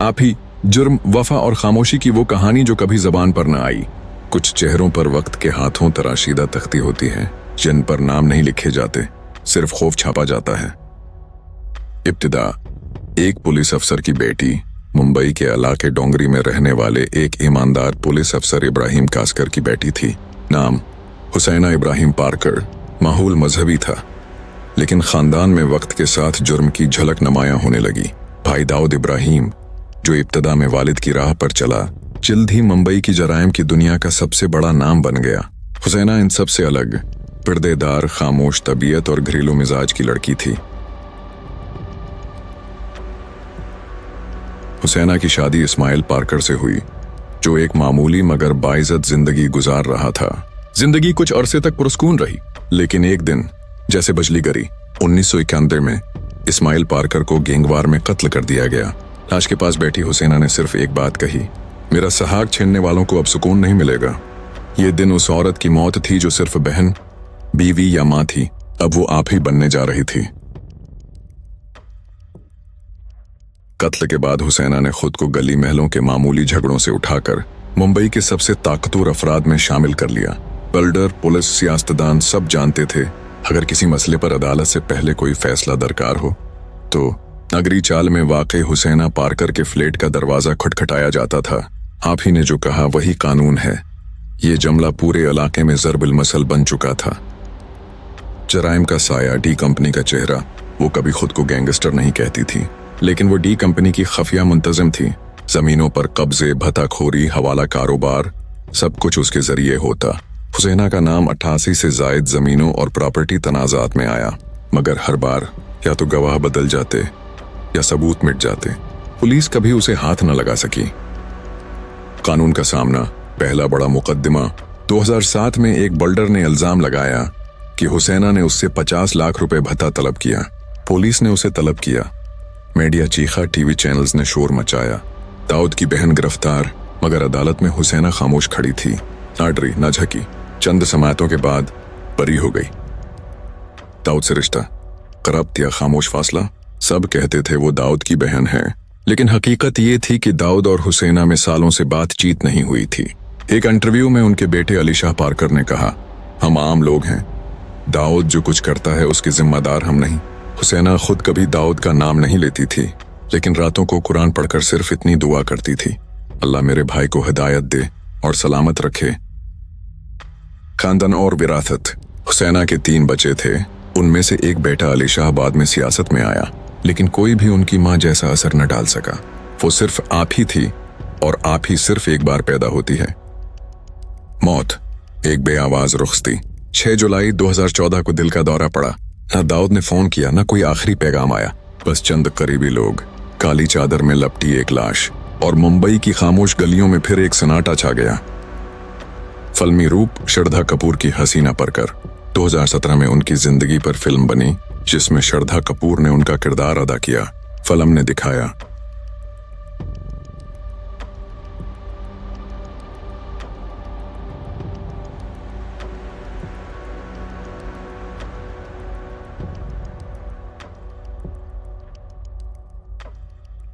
आप ही, जुर्म, वफा और खामोशी की वो कहानी जो कभी जबान पर न आई। कुछ चेहरों पर वक्त के हाथों तराशीदा तख्ती होती है जिन पर नाम नहीं लिखे जाते, सिर्फ खौफ छापा जाता है। इब्तिदा एक पुलिस अफसर की बेटी, मुंबई के इलाके डोंगरी में रहने वाले एक ईमानदार पुलिस अफसर इब्राहिम कास्कर की बेटी थी। नाम हुसैना इब्राहिम पार्कर। माहौल मजहबी था, लेकिन खानदान में वक्त के साथ जुर्म की झलक नुमायां होने लगी। भाई दाऊद इब्राहिम, जो इब्तदा में वालिद की राह पर चला, जल्द ही मुंबई की जराइम की दुनिया का सबसे बड़ा नाम बन गया। हुसैना इन सब से अलग, पर्देदार, खामोश तबीयत और घरेलू मिजाज की लड़की थी। हुसैना की शादी इस्माइल पार्कर से हुई, जो एक मामूली मगर बाइज्जत जिंदगी गुजार रहा था। जिंदगी कुछ अरसे तक पुरस्कून रही, लेकिन एक दिन जैसे बिजली गिरी। 1991 में इस्माइल पार्कर को गैंगवार में कत्ल कर दिया गया। लाश के पास बैठी हुसैना ने सिर्फ एक बात कही, मेरा सहाग छीनने वालों को अब सुकून नहीं मिलेगा। ये दिन उस औरत की मौत थी जो सिर्फ बहन, बीवी या मां थी, अब वो आप ही बनने जा रही थी। कत्ल के बाद हुसैना ने खुद को गली महलों के मामूली झगड़ों से उठाकर मुंबई के सबसे ताकतवर अफराद में शामिल कर लिया। बिल्डर, पुलिस, सियासतदान सब जानते थे अगर किसी मसले पर अदालत से पहले कोई फैसला दरकार हो तो नगरी चाल में वाक़ई हुसैना पार्कर के फ्लैट का दरवाजा खटखटाया जाता था। आप ही ने जो कहा वही कानून है। ये जुमला पूरे इलाके में ज़रबुल मसल बन चुका था। जराइम का साया, डी कंपनी का चेहरा। वो कभी खुद को गैंगस्टर नहीं कहती थी, लेकिन वो डी कंपनी की खफिया मुंतजिम थी। जमीनों पर कब्जे, भत्ताखोरी, हवाला कारोबार, सब कुछ उसके जरिए होता। हुसैना का नाम 88 से जायद जमीनों और प्रॉपर्टी तनाजात में आया, मगर हर बार या तो गवाह बदल जाते या सबूत मिट जाते। पुलिस कभी उसे हाथ न लगा सकी। कानून का सामना, पहला बड़ा मुकदमा। 2007 में एक बिल्डर ने इल्जाम लगाया कि हुसैना ने उससे 50 लाख रुपए भत्ता तलब किया। पुलिस ने उसे तलब किया, मीडिया चीखा, टीवी चैनल्स ने शोर मचाया। दाऊद की बहन गिरफ्तार, मगर अदालत में हुसैना खामोश खड़ी थी, ना डरी ना झकी। चंद समातों के बाद बरी हो गई। दाऊद से रिश्ता, करप्ट या खामोश फासला, सब कहते थे वो दाऊद की बहन है, लेकिन हकीकत ये थी कि दाऊद और हुसैना में सालों से बातचीत नहीं हुई थी। एक इंटरव्यू में उनके बेटे अली शाह पार्कर ने कहा, हम आम लोग हैं, दाऊद जो कुछ करता है उसके जिम्मेदार हम नहीं। हुसैना खुद कभी दाऊद का नाम नहीं लेती थी, लेकिन रातों को कुरान पढ़कर सिर्फ इतनी दुआ करती थी, अल्लाह मेरे भाई को हिदायत दे और सलामत रखे। खानदान और विरासत। हुसैना के 3 बच्चे थे, उनमें से एक बेटा अली शाह बाद में सियासत में आया, लेकिन कोई भी उनकी मां जैसा असर न डाल सका। वो सिर्फ आप ही थी, और आप ही सिर्फ एक बार पैदा होती है। मौत एक बेआवाज रुखसती। 6 जुलाई 2014 को दिल का दौरा पड़ा। ना दाऊद ने फोन किया, ना कोई आखिरी पैगाम आया, बस चंद करीबी लोग, काली चादर में लपटी एक लाश, और मुंबई की खामोश गलियों में फिर एक सन्नाटा छा गया। फिल्मी रूप श्रद्धा कपूर की हसीना परकर। 2017 में उनकी जिंदगी पर फिल्म बनी, जिसमें श्रद्धा कपूर ने उनका किरदार अदा किया। फिल्म ने दिखाया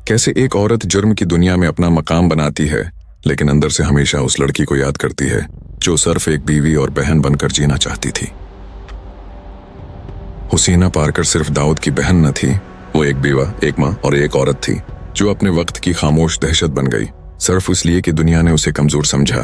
कैसे एक औरत जुर्म की दुनिया में अपना मकाम बनाती है, लेकिन अंदर से हमेशा उस लड़की को याद करती है जो सिर्फ एक बीवी और बहन बनकर जीना चाहती थी। हुसैना पार्कर सिर्फ दाऊद की बहन न थी, वो एक बीवा, एक मां और एक औरत थी जो अपने वक्त की खामोश दहशत बन गई, सिर्फ इसलिए कि दुनिया ने उसे कमजोर समझा।